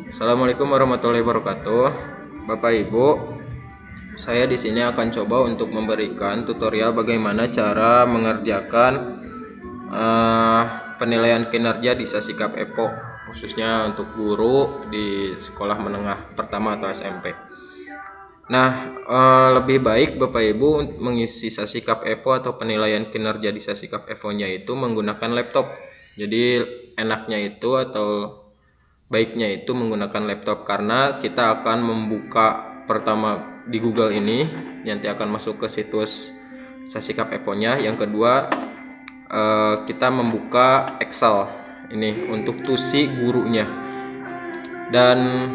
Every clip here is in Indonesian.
Assalamualaikum warahmatullahi wabarakatuh. Bapak Ibu, saya di sini akan coba untuk memberikan tutorial bagaimana cara mengerjakan penilaian kinerja di Sasikap EPO, khususnya untuk guru di sekolah menengah pertama atau SMP. Nah, lebih baik Bapak Ibu mengisi Sasikap EPO atau penilaian kinerja di Sasikap EPO-nya itu menggunakan laptop. Jadi enaknya itu atau baiknya itu menggunakan laptop, karena kita akan membuka pertama di Google ini, nanti akan masuk ke situs Sasikap EPO-nya. Yang kedua, kita membuka Excel ini untuk tusi gurunya, dan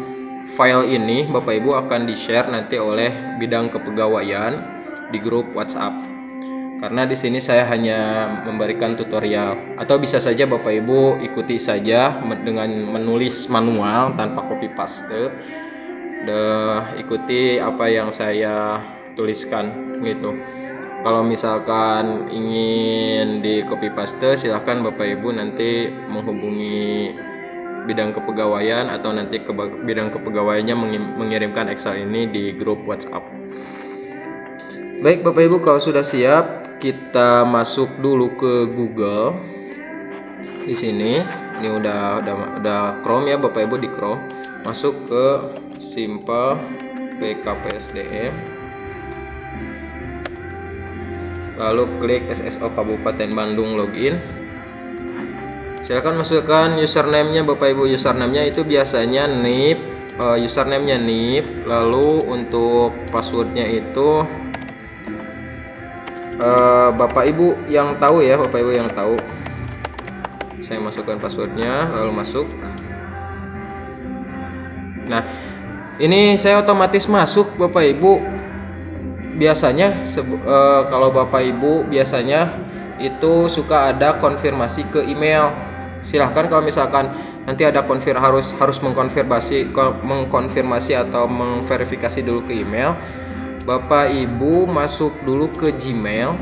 file ini Bapak Ibu akan di-share nanti oleh bidang kepegawaian di grup WhatsApp. Karena di sini saya hanya memberikan tutorial, atau bisa saja Bapak Ibu ikuti saja dengan menulis manual tanpa copy paste. Ikuti apa yang saya tuliskan gitu. Kalau misalkan ingin di copy paste, silahkan Bapak Ibu nanti menghubungi bidang kepegawaian, atau nanti bidang kepegawaiannya mengirimkan Excel ini di grup WhatsApp. Baik Bapak Ibu, kalau sudah siap, kita masuk dulu ke Google. Di sini, ini udah Chrome ya Bapak Ibu, di Chrome. Masuk ke Simple BKPSDM. Lalu klik SSO Kabupaten Bandung login. Silakan masukkan username-nya Bapak Ibu. Username-nya itu biasanya NIP, username-nya NIP. Lalu untuk password-nya itu Bapak Ibu yang tahu ya, Bapak Ibu yang tahu. Saya masukkan passwordnya, lalu masuk. Nah, ini saya otomatis masuk Bapak Ibu. Biasanya kalau Bapak Ibu biasanya itu suka ada konfirmasi ke email. Silahkan kalau misalkan nanti ada harus mengkonfirmasi atau memverifikasi dulu ke email, Bapak Ibu masuk dulu ke Gmail.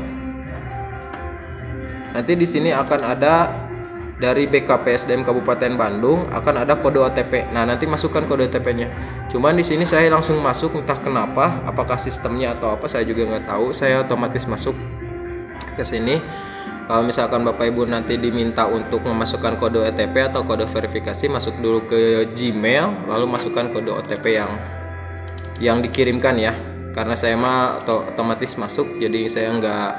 Nanti di sini akan ada dari BKPSDM Kabupaten Bandung, akan ada kode OTP. Nah, nanti masukkan kode OTP-nya. Cuman di sini saya langsung masuk, entah kenapa, apakah sistemnya atau apa, saya juga nggak tahu. Saya otomatis masuk ke sini. Kalau misalkan Bapak Ibu nanti diminta untuk memasukkan kode OTP atau kode verifikasi, masuk dulu ke Gmail, lalu masukkan kode OTP yang dikirimkan ya. Karena saya mah otomatis masuk, jadi saya nggak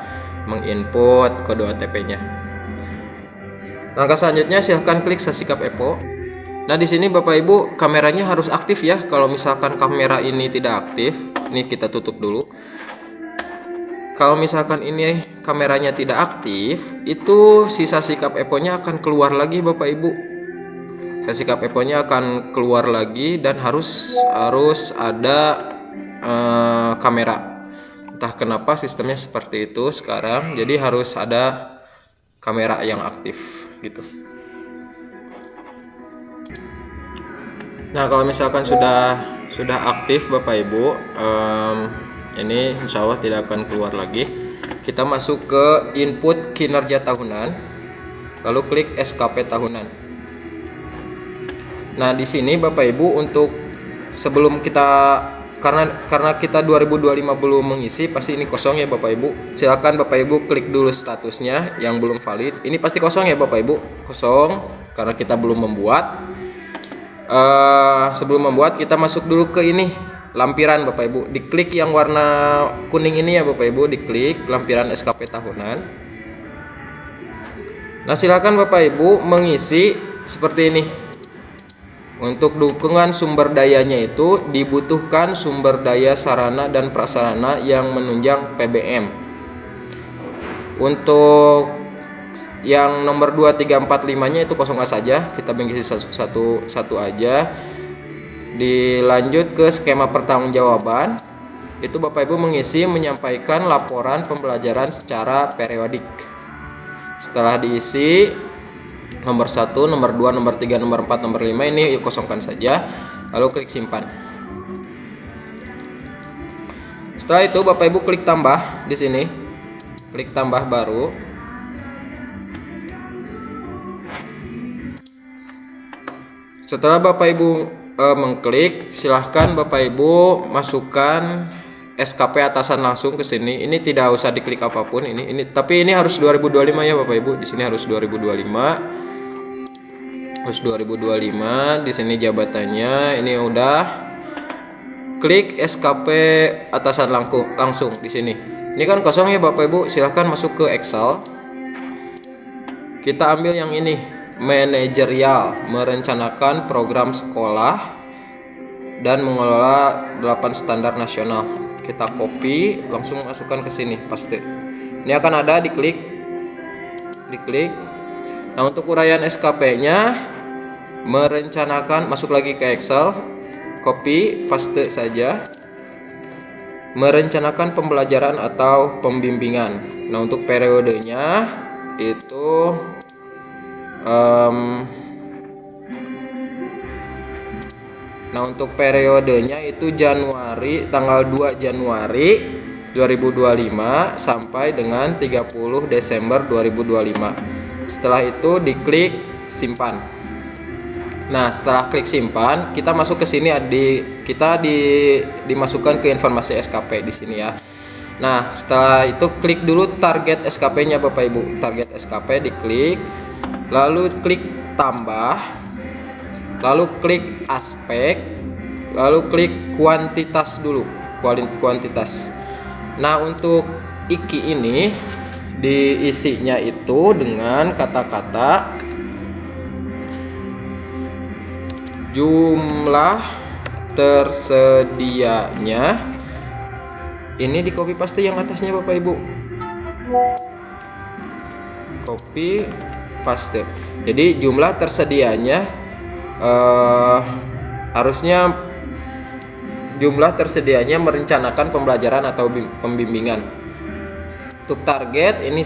menginput kode OTP-nya. Langkah selanjutnya silahkan klik Sasikap EPO. Nah, di sini Bapak Ibu kameranya harus aktif ya. Kalau misalkan kamera ini tidak aktif, ini kita tutup dulu. Kalau misalkan ini kameranya tidak aktif, itu si Sasikap EPO-nya akan keluar lagi Bapak Ibu. Sasikap EPO-nya akan keluar lagi dan harus ada kamera. Entah kenapa sistemnya seperti itu sekarang, jadi harus ada kamera yang aktif gitu. Nah, kalau misalkan sudah aktif Bapak Ibu, ini insya Allah tidak akan keluar lagi. Kita masuk ke input kinerja tahunan, lalu klik SKP tahunan. Nah, di sini Bapak Ibu untuk sebelum kita karena kita 2025 belum mengisi, pasti ini kosong ya Bapak Ibu. Silakan Bapak Ibu klik dulu statusnya yang belum valid. Ini pasti kosong ya Bapak Ibu, kosong karena kita belum membuat. Sebelum membuat, kita masuk dulu ke ini lampiran Bapak Ibu. Diklik yang warna kuning ini ya Bapak Ibu, diklik lampiran SKP tahunan. Nah, silakan Bapak Ibu mengisi seperti ini. Untuk dukungan sumber dayanya itu dibutuhkan sumber daya sarana dan prasarana yang menunjang PBM. Untuk yang nomor 2, 3, 4, 5-nya itu kosong saja. Kita mengisi satu aja. Dilanjut ke skema pertanggungjawaban. Itu Bapak Ibu menyampaikan laporan pembelajaran secara periodik. Setelah diisi nomor 1, nomor 2, nomor 3, nomor 4, nomor 5 ini kosongkan saja, lalu klik simpan. Setelah itu Bapak Ibu klik tambah di sini. Klik tambah baru. Setelah Bapak Ibu mengklik, silahkan Bapak Ibu masukkan SKP atasan langsung ke sini. Ini tidak usah diklik apapun ini tapi ini harus 2025 ya Bapak Ibu. Di sini harus 2025. Harus 2025. Di sini jabatannya ini udah. Klik SKP atasan langsung di sini. Ini kan kosong ya Bapak Ibu. Silahkan masuk ke Excel. Kita ambil yang ini, manajerial, merencanakan program sekolah dan mengelola 8 standar nasional. Kita copy, langsung masukkan ke sini, paste. Ini akan ada, diklik. Nah, untuk uraian SKP-nya merencanakan, masuk lagi ke Excel, copy, paste saja. Merencanakan pembelajaran atau pembimbingan. Nah, untuk periodenya itu nah, untuk periodenya itu Januari, tanggal 2 Januari 2025 sampai dengan 30 Desember 2025. Setelah itu diklik simpan. Nah, setelah klik simpan, kita masuk ke sini, dimasukkan ke informasi SKP di sini ya. Nah, setelah itu klik dulu target SKP-nya Bapak Ibu. Target SKP diklik, lalu klik tambah, lalu klik aspek, lalu klik kuantitas dulu, kuantitas. Nah, untuk IKI ini diisinya itu dengan kata-kata jumlah tersedianya. Ini di copy paste yang atasnya Bapak Ibu. Copy paste. Jadi jumlah tersedianya harusnya jumlah tersedianya merencanakan pembelajaran atau pembimbingan. Untuk target ini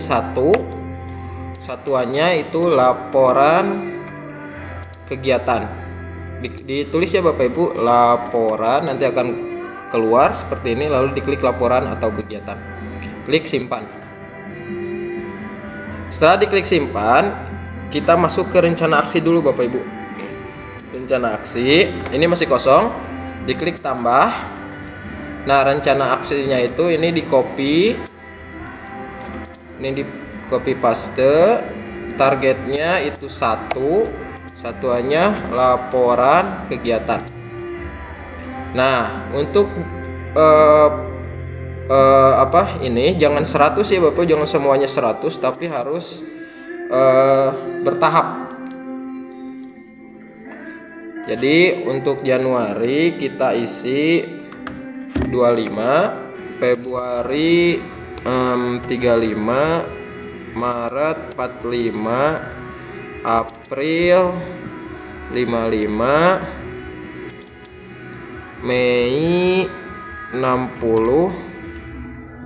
satuannya itu laporan kegiatan. Ditulis ya Bapak Ibu, laporan, nanti akan keluar seperti ini, lalu diklik laporan atau kegiatan. Klik simpan. Setelah diklik simpan, kita masuk ke rencana aksi dulu Bapak Ibu. Rencana aksi ini masih kosong, diklik tambah. Nah, rencana aksinya itu ini di copy, ini di copy paste. Targetnya itu satuannya laporan kegiatan. Nah, untuk ini jangan 100 ya Bapak, jangan semuanya 100, tapi harus bertahap. Jadi untuk Januari kita isi 25, Februari 35, Maret 45, April 55, Mei 60,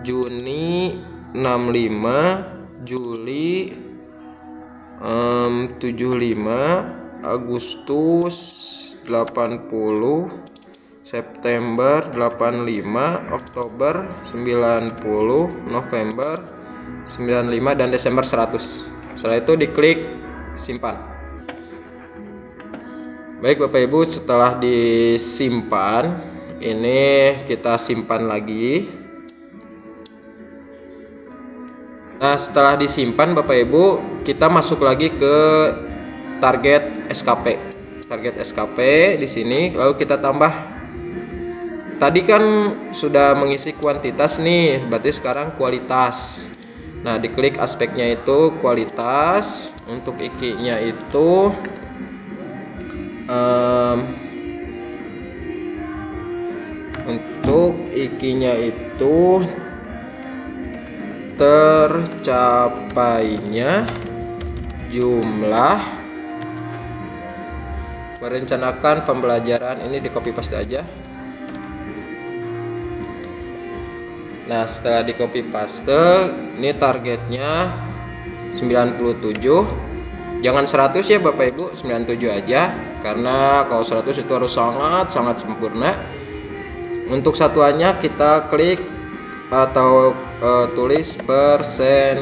Juni 65, Juli 75, Agustus 80, September 85, Oktober 90, November 95, dan Desember 100. Setelah itu diklik simpan. Baik Bapak Ibu, setelah disimpan, ini kita simpan lagi. Nah, setelah disimpan Bapak Ibu, kita masuk lagi ke target SKP. Target SKP di sini, lalu kita tambah. Tadi kan sudah mengisi kuantitas nih, berarti sekarang kualitas. Nah, diklik aspeknya itu kualitas. Untuk IKI-nya itu tercapainya jumlah merencanakan pembelajaran. Ini di copy paste aja. Nah, setelah di copy paste, ini targetnya 97. Jangan 100 ya Bapak Ibu, 97 aja, karena kalau 100 itu harus sangat sempurna. Untuk satuannya kita klik atau tulis persen.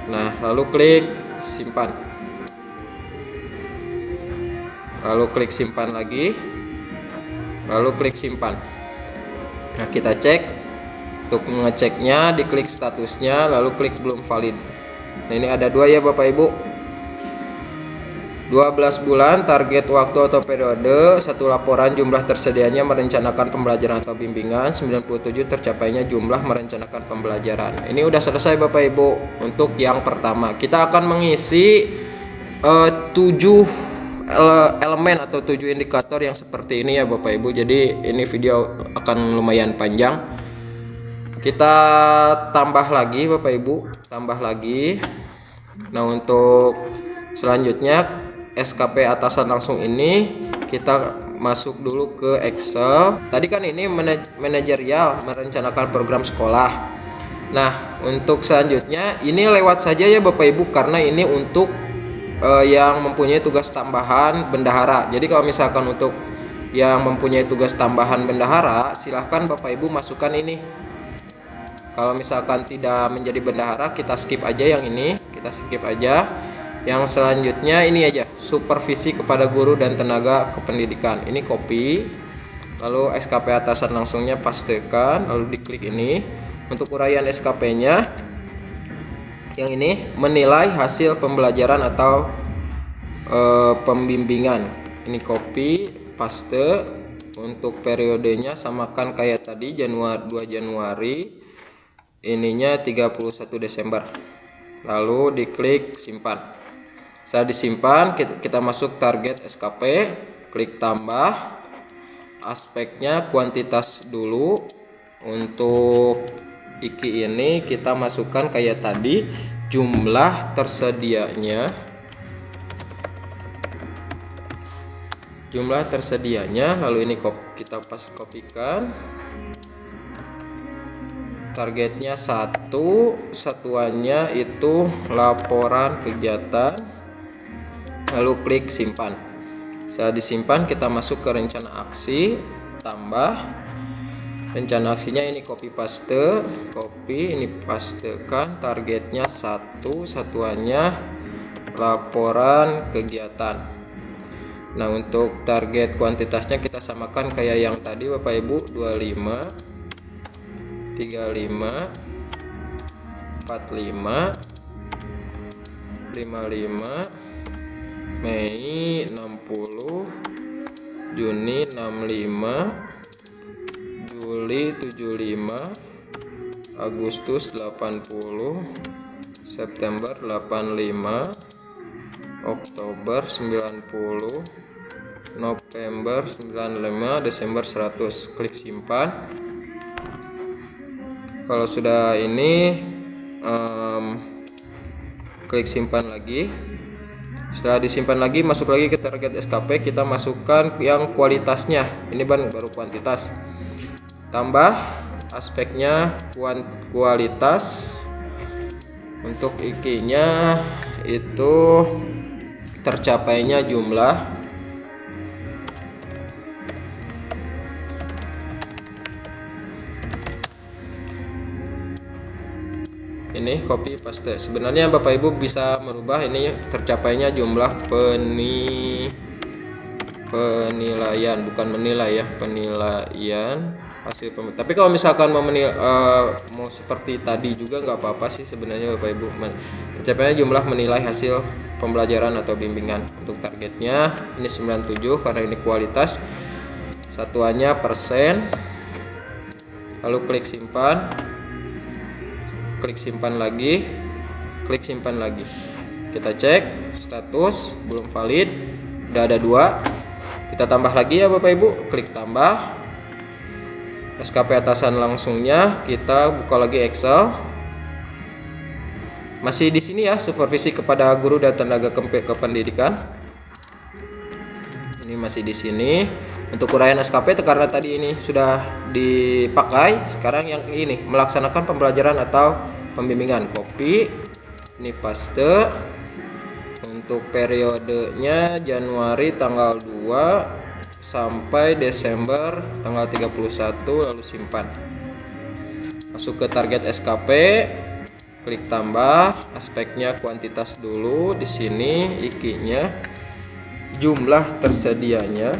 Nah, lalu klik simpan. lalu klik simpan lagi, lalu klik simpan. Nah, kita cek. Untuk mengeceknya, diklik statusnya, lalu klik belum valid. Nah, ini ada 2 ya Bapak Ibu. 12 bulan target waktu atau periode, 1 laporan jumlah tersedianya merencanakan pembelajaran atau bimbingan, 97 tercapainya jumlah merencanakan pembelajaran. Ini udah selesai Bapak Ibu untuk yang pertama. Kita akan mengisi 7 elemen atau 7 indikator yang seperti ini ya Bapak Ibu. Jadi ini video akan lumayan panjang. Kita tambah lagi Bapak Ibu, tambah lagi. Nah, untuk selanjutnya SKP atasan langsung ini kita masuk dulu ke Excel. Tadi kan ini manajerial, merencanakan program sekolah. Nah, untuk selanjutnya ini lewat saja ya Bapak Ibu, karena ini untuk yang mempunyai tugas tambahan bendahara. Jadi kalau misalkan untuk yang mempunyai tugas tambahan bendahara, silahkan Bapak Ibu masukkan ini. Kalau misalkan tidak menjadi bendahara, kita skip aja yang ini, kita skip aja. Yang selanjutnya ini aja, supervisi kepada guru dan tenaga kependidikan. Ini copy, lalu SKP atasan langsungnya pastekan, lalu diklik ini. Untuk uraian SKP-nya, yang ini menilai hasil pembelajaran atau pembimbingan. Ini copy, paste. Untuk periodenya samakan kayak tadi, 2 Januari. Ininya 31 Desember. Lalu diklik simpan. Setelah disimpan, kita masuk target SKP, klik tambah. Aspeknya kuantitas dulu. Untuk IKI ini kita masukkan kayak tadi, jumlah tersedianya. Jumlah tersedianya, lalu ini kita kopikan. Targetnya 1, satuannya itu laporan kegiatan, lalu klik simpan. Setelah disimpan, kita masuk ke rencana aksi, tambah. Rencana aksinya ini copy paste, copy, ini pastekan. Targetnya 1, satuannya laporan kegiatan. Nah, untuk target kuantitasnya kita samakan kayak yang tadi Bapak Ibu, 25, 35, 45, 55, Mei 60, Juni 65, Juli 75, Agustus 80, September 85, Oktober 90, November 95, Desember 100. Klik simpan. Kalau sudah ini klik simpan lagi. Setelah disimpan lagi, masuk lagi ke target SKP, kita masukkan yang kualitasnya. Ini baru kuantitas. Tambah aspeknya kualitas. Untuk IKI-nya itu tercapainya jumlah. Ini copy paste. Sebenarnya Bapak Ibu bisa merubah ini tercapainya jumlah penilaian, bukan menilai ya, penilaian hasil tapi kalau misalkan mau seperti tadi juga nggak apa-apa sih sebenarnya Bapak Ibu. Tercapainya jumlah menilai hasil pembelajaran atau bimbingan. Untuk targetnya ini 97 karena ini kualitas, satuannya persen, lalu klik simpan. Klik simpan lagi, klik simpan lagi. Kita cek status belum valid, udah ada 2. Kita tambah lagi ya Bapak Ibu, klik tambah. SKP atasan langsungnya kita buka lagi Excel. Masih di sini ya, supervisi kepada guru dan tenaga kependidikan. Ini masih di sini. Untuk uraian SKP karena tadi ini sudah dipakai, sekarang yang ini melaksanakan pembelajaran atau pembimbingan. Copy, ini paste. Untuk periodenya Januari tanggal 2 sampai Desember tanggal 31, lalu simpan. Masuk ke target SKP, klik tambah, aspeknya kuantitas dulu di sini, IKI-nya. jumlah tersedianya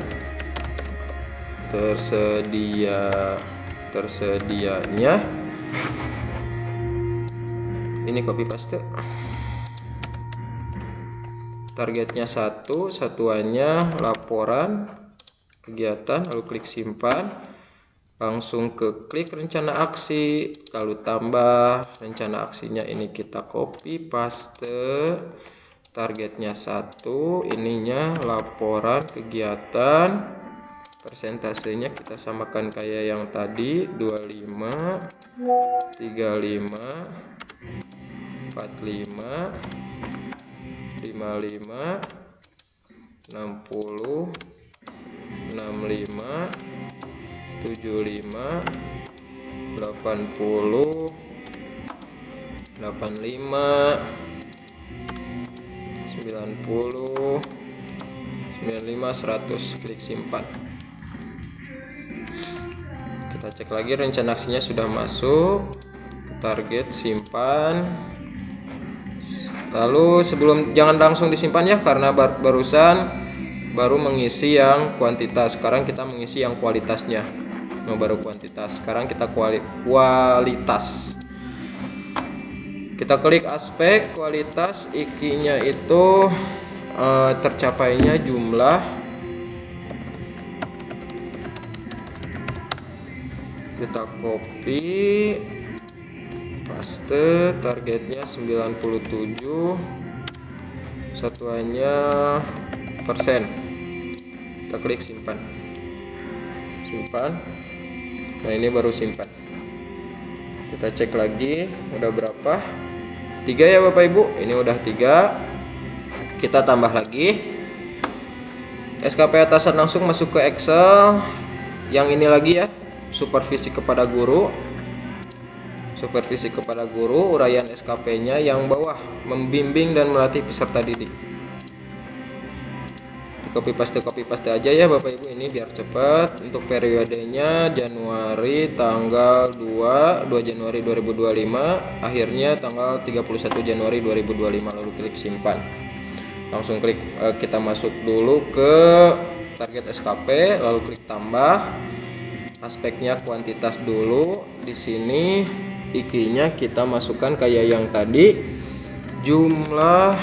ini copy paste. Targetnya 1, satuannya laporan kegiatan, lalu klik simpan, langsung ke klik rencana aksi, lalu tambah rencana aksinya, ini kita copy paste. Targetnya 1, ininya laporan kegiatan, persentasenya kita samakan kayak yang tadi, 25, 35, 45, 55, 60, 65, 75, 80, 85, 90, 95, 100. Klik simpan. Kita cek lagi rencana aksinya sudah masuk ke target, simpan. Lalu jangan langsung disimpan ya, karena barusan baru mengisi yang kuantitas. Sekarang kita mengisi yang kualitasnya. Baru kuantitas. Sekarang kita kualitas. Kita klik aspek kualitas, IKI-nya itu tercapainya jumlah. Kita copy paste, targetnya 97, satuannya persen. Kita klik simpan. Nah ini baru simpan. Kita cek lagi udah berapa, 3 ya Bapak Ibu, ini udah 3. Kita tambah lagi SKP atasan, langsung masuk ke Excel yang ini lagi ya, supervisi kepada guru. Uraian SKP-nya yang bawah, membimbing dan melatih peserta didik. Copy paste aja ya Bapak Ibu, ini biar cepat. Untuk periodenya Januari tanggal 2 Januari 2025, akhirnya tanggal 31 Januari 2025. Lalu klik simpan. Langsung klik kita masuk dulu ke target SKP, lalu klik tambah. Aspeknya kuantitas dulu. Di sini IKI-nya kita masukkan kayak yang tadi, jumlah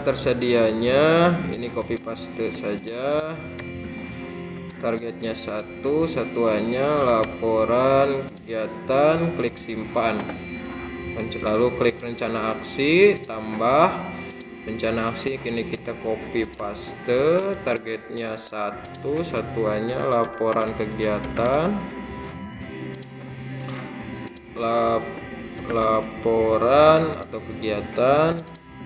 tersedianya ini copy paste saja. Targetnya 1, satuannya laporan kegiatan, klik simpan. Lalu klik rencana aksi, tambah rencana aksi, kini kita copy paste. Targetnya 1, satuannya laporan kegiatan, laporan atau kegiatan,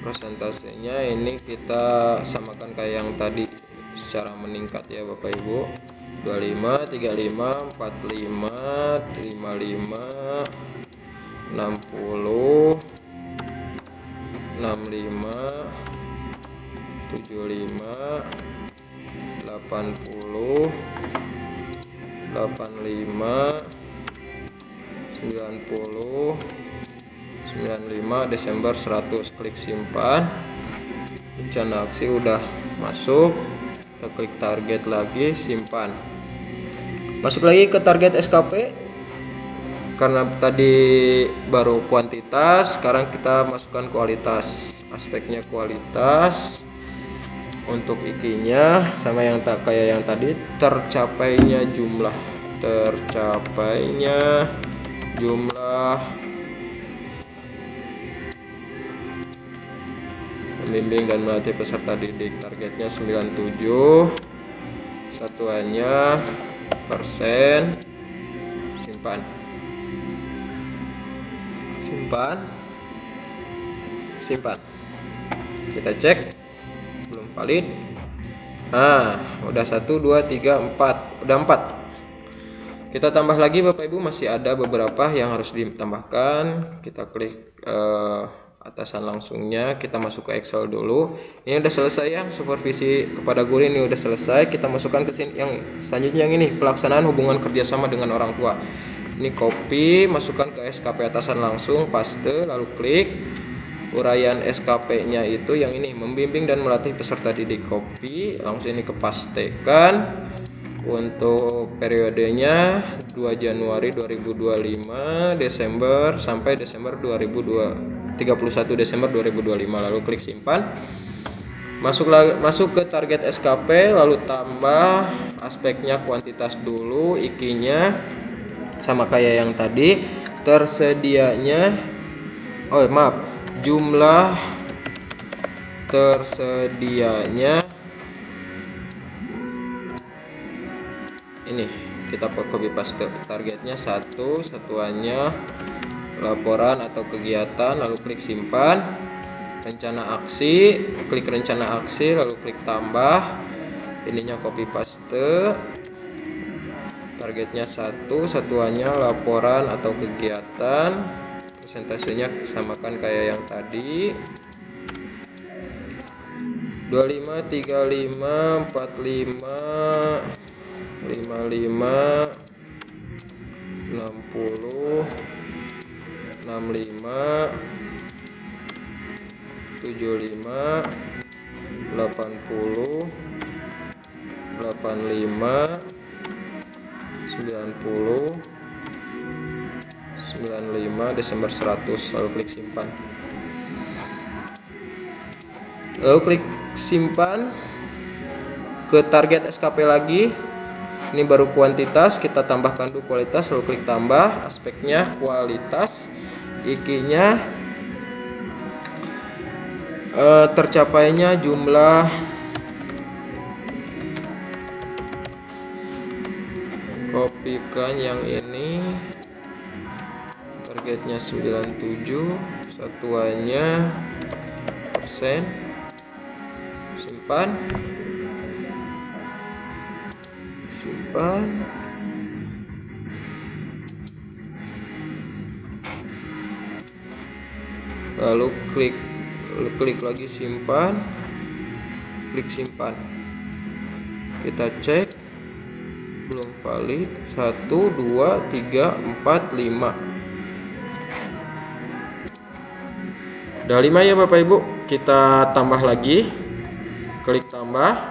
persentasenya ini kita samakan kayak yang tadi secara meningkat ya Bapak Ibu, 25, 35, 45, 55, 60, 65, 75, 80, 85, 90, 95, Desember 100. Klik simpan. Rencana aksi udah masuk. Kita klik target lagi, simpan. Masuk lagi ke target SKP. Karena tadi baru kuantitas, sekarang kita masukkan kualitas. Aspeknya kualitas. Untuk IKI-nya sama yang kayak yang tadi, tercapainya jumlah pembimbing dan melatih peserta didik. Targetnya 97, satuannya persen. Simpan. Kita cek, belum valid. Nah, udah 1, 2, 3, 4, udah 4. Kita tambah lagi Bapak Ibu, masih ada beberapa yang harus ditambahkan. Kita klik atasan langsungnya, kita masuk ke Excel dulu. Ini udah selesai ya, supervisi kepada guru ini udah selesai. Kita masukkan ke sini yang selanjutnya, yang ini pelaksanaan hubungan kerjasama dengan orang tua. Ini copy, masukkan ke ke SKP atasan langsung, paste, lalu klik. Uraian SKP-nya itu yang ini, membimbing dan melatih peserta didik, copy, langsung ini ke pastekan. Untuk periodenya 2 Januari 2025 Desember sampai Desember 31 Desember 2025, lalu klik simpan. Masuk ke target SKP, lalu tambah aspeknya kuantitas dulu, IKI-nya sama kayak yang tadi, tersedianya jumlah tersedianya ini kita copy paste. Targetnya 1, satuannya laporan atau kegiatan, lalu klik simpan. Rencana aksi, klik rencana aksi, lalu klik tambah, ininya copy paste. Targetnya 1, satuannya laporan atau kegiatan, persentasenya samakan kayak yang tadi, 25, 35, 45, 55, 60, 65, 75, 80, 85, 90, 95, Desember 100, lalu klik simpan. Lalu klik simpan ke target SKP lagi. Ini baru kuantitas, kita tambahkan dulu kualitas, lalu klik tambah, aspeknya kualitas, IKI-nya tercapainya jumlah kopikan yang ini, targetnya 97, satuannya persen, simpan. Lalu klik lagi simpan, klik simpan. Kita cek belum valid. 1, 2, 3, 4, 5. Udah 5 ya Bapak Ibu. Kita tambah lagi, klik tambah.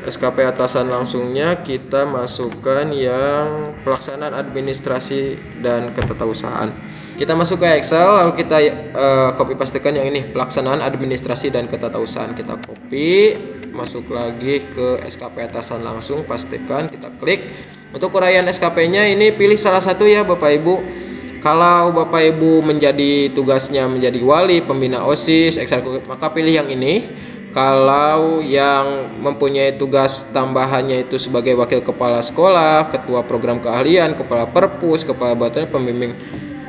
SKP atasan langsungnya kita masukkan yang pelaksanaan administrasi dan ketatausahaan. Kita masuk ke Excel, lalu kita copy pastekan yang ini, pelaksanaan administrasi dan ketatausahaan. Kita copy, masuk lagi ke SKP atasan langsung, pastekan, kita klik. Untuk uraian SKP-nya ini pilih salah satu ya Bapak Ibu. Kalau Bapak Ibu menjadi tugasnya menjadi wali, pembina OSIS, ekstrakurikuler, maka pilih yang ini. Kalau yang mempunyai tugas tambahannya itu sebagai wakil kepala sekolah, ketua program keahlian, kepala perpus, kepala batuan, pembimbing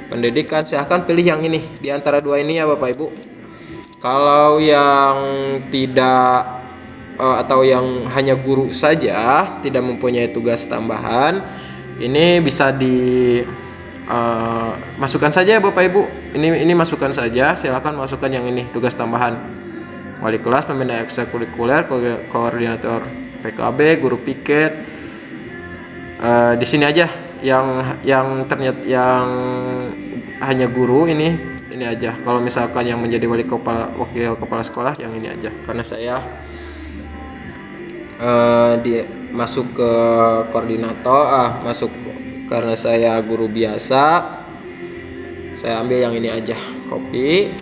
pendidikan, silahkan pilih yang ini di antara dua ini ya Bapak Ibu. Kalau yang tidak atau yang hanya guru saja, tidak mempunyai tugas tambahan, ini bisa di masukkan saja ya Bapak Ibu. Ini masukkan saja, silahkan masukkan yang ini, tugas tambahan. Wali kelas, pembina ekstrakurikuler, koordinator PKB, guru piket. Di sini aja yang ternyata yang hanya guru ini aja. Kalau misalkan yang menjadi wakil kepala sekolah yang ini aja. Karena saya masuk ke koordinator, karena saya guru biasa, saya ambil yang ini aja. Copy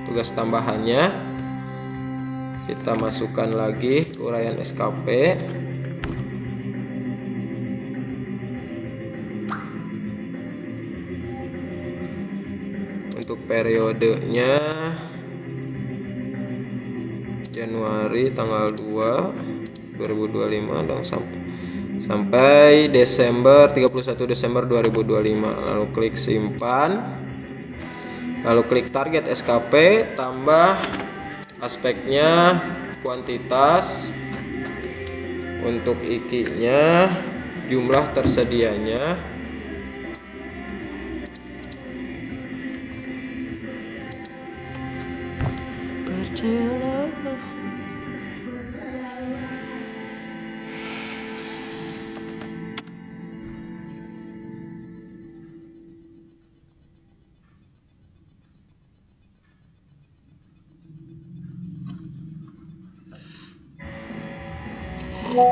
tugas tambahannya. Kita masukkan lagi uraian SKP. Untuk periodenya Januari tanggal 2 2025 dan sampai Desember 31 Desember 2025. Lalu klik simpan. Lalu klik target SKP, tambah aspeknya kuantitas, untuk IKI-nya jumlah tersedianya, Untuk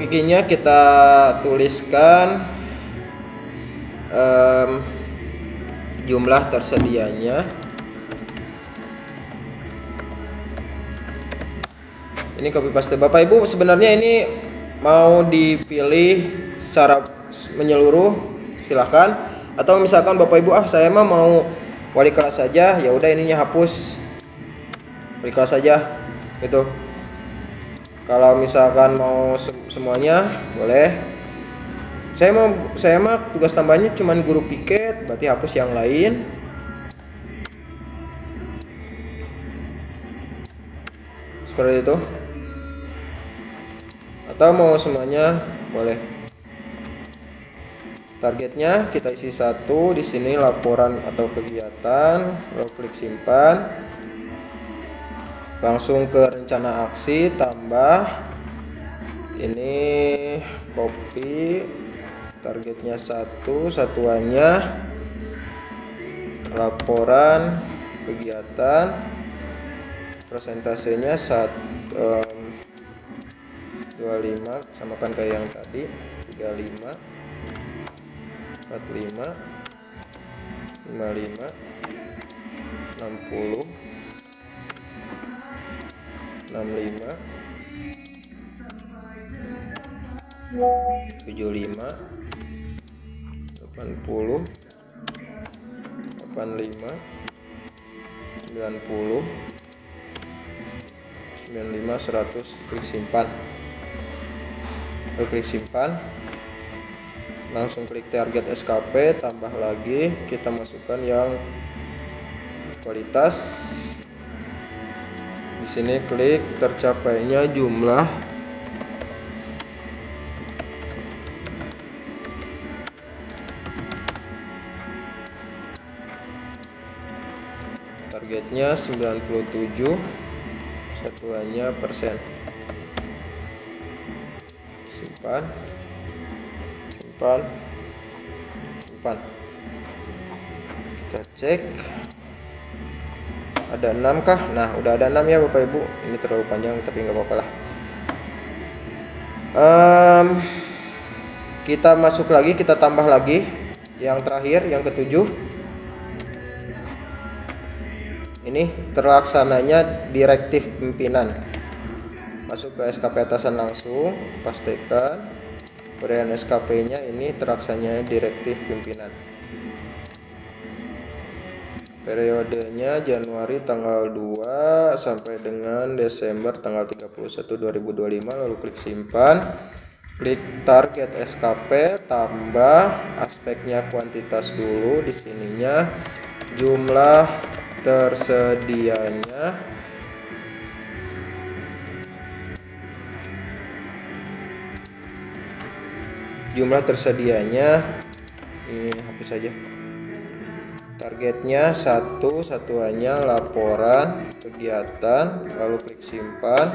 ikinya kita tuliskan jumlah tersedianya. Ini copy paste. Bapak Ibu, sebenarnya ini mau dipilih secara menyeluruh, silahkan. Atau misalkan Bapak Ibu, saya mah mau wali kelas saja, ya udah ininya hapus wali kelas saja gitu. Kalau misalkan mau semuanya boleh. Saya mah tugas tambahnya cuman guru piket, berarti hapus yang lain. Seperti itu. Atau mau semuanya boleh. Targetnya kita isi satu, di sini laporan atau kegiatan, lalu klik simpan. Langsung ke rencana aksi, tambah ini copy, targetnya satu, satuannya laporan kegiatan, persentasenya 25, samakan kayak yang tadi, 35, 45, 55, 60, 65, 75, 80, 85, 90, 95, 100. Klik simpan. Klik simpan. Langsung klik target SKP, tambah lagi, kita masukkan yang kualitas. Di sini klik tercapainya jumlah targetnya 97, satuannya persen. Simpan, simpan, simpan. Kita cek ada 6 kah? Nah, udah ada 6 ya Bapak Ibu. Ini terlalu panjang tapi nggak apa-apa lah. Kita masuk lagi, kita tambah lagi yang terakhir, yang ketujuh. Ini terlaksananya direktif pimpinan. Masuk ke SKP atasan langsung, pastikan uraian SKP-nya ini terlaksananya direktif pimpinan. Periodenya Januari tanggal 2 sampai dengan Desember tanggal 31 2025. Lalu klik simpan, klik target SKP, tambah aspeknya kuantitas dulu. Di sininya jumlah tersedianya ini hapus saja. Targetnya satu, satuannya laporan kegiatan, lalu klik simpan.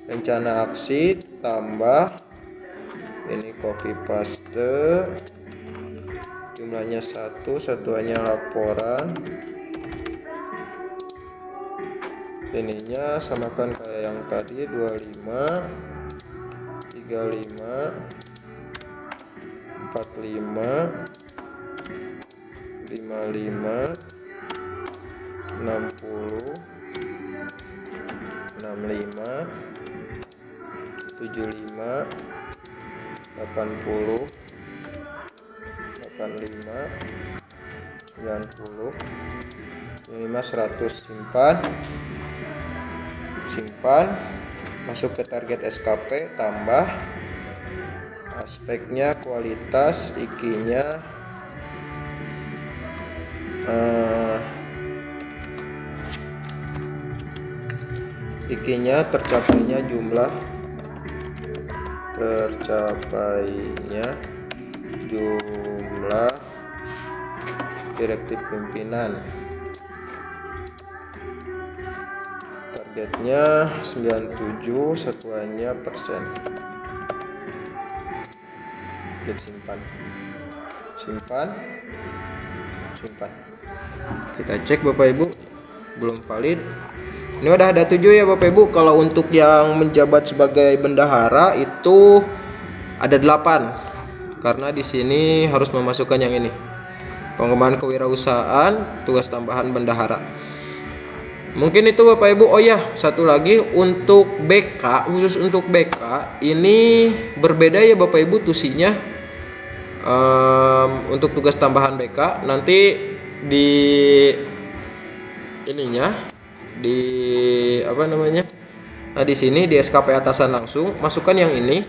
Rencana aksi, tambah ini copy paste, jumlahnya satu, satuannya laporan, ininya samakan kayak yang tadi, 25, 35, 45, 55, 60, 65, 75, 80, 85, 90, 55, 100. Simpan, masuk ke target SKP, tambah aspeknya kualitas, ikinya tercapainya jumlah direktif pimpinan. Targetnya 97, satuannya persen. Klik simpan. simpan, kita cek Bapak Ibu, belum valid. Ini udah ada 7 ya Bapak Ibu. Kalau untuk yang menjabat sebagai bendahara itu ada 8, karena di sini harus memasukkan yang ini, pengembangan kewirausahaan, tugas tambahan bendahara. Mungkin itu Bapak Ibu. Oh ya, satu lagi untuk BK, khusus untuk BK ini berbeda ya Bapak Ibu tusinya. Untuk tugas tambahan BK nanti di ininya di apa namanya? Nah, di sini di SKP atasan langsung masukkan yang ini.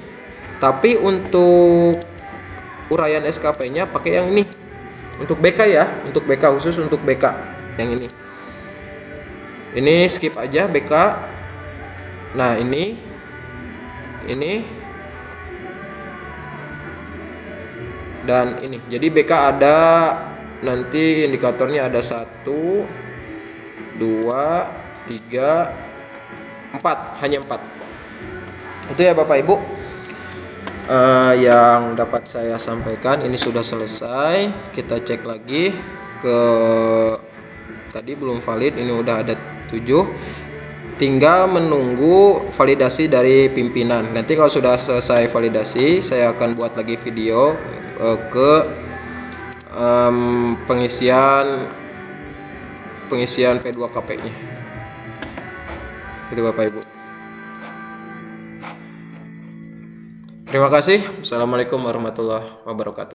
Tapi untuk uraian SKP-nya pakai yang ini. Untuk BK ya, untuk BK khusus untuk BK yang ini. Ini skip aja BK. Nah, ini dan ini. Jadi BK ada nanti indikatornya ada 1 2 3 4, hanya 4. Itu ya Bapak Ibu yang dapat saya sampaikan. Ini sudah selesai. Kita cek lagi ke tadi belum valid, ini udah ada 7, tinggal menunggu validasi dari pimpinan. Nanti kalau sudah selesai validasi saya akan buat lagi video ke pengisian P2KP nya. Itu Bapak Ibu. Terima kasih. Assalamualaikum warahmatullahi wabarakatuh.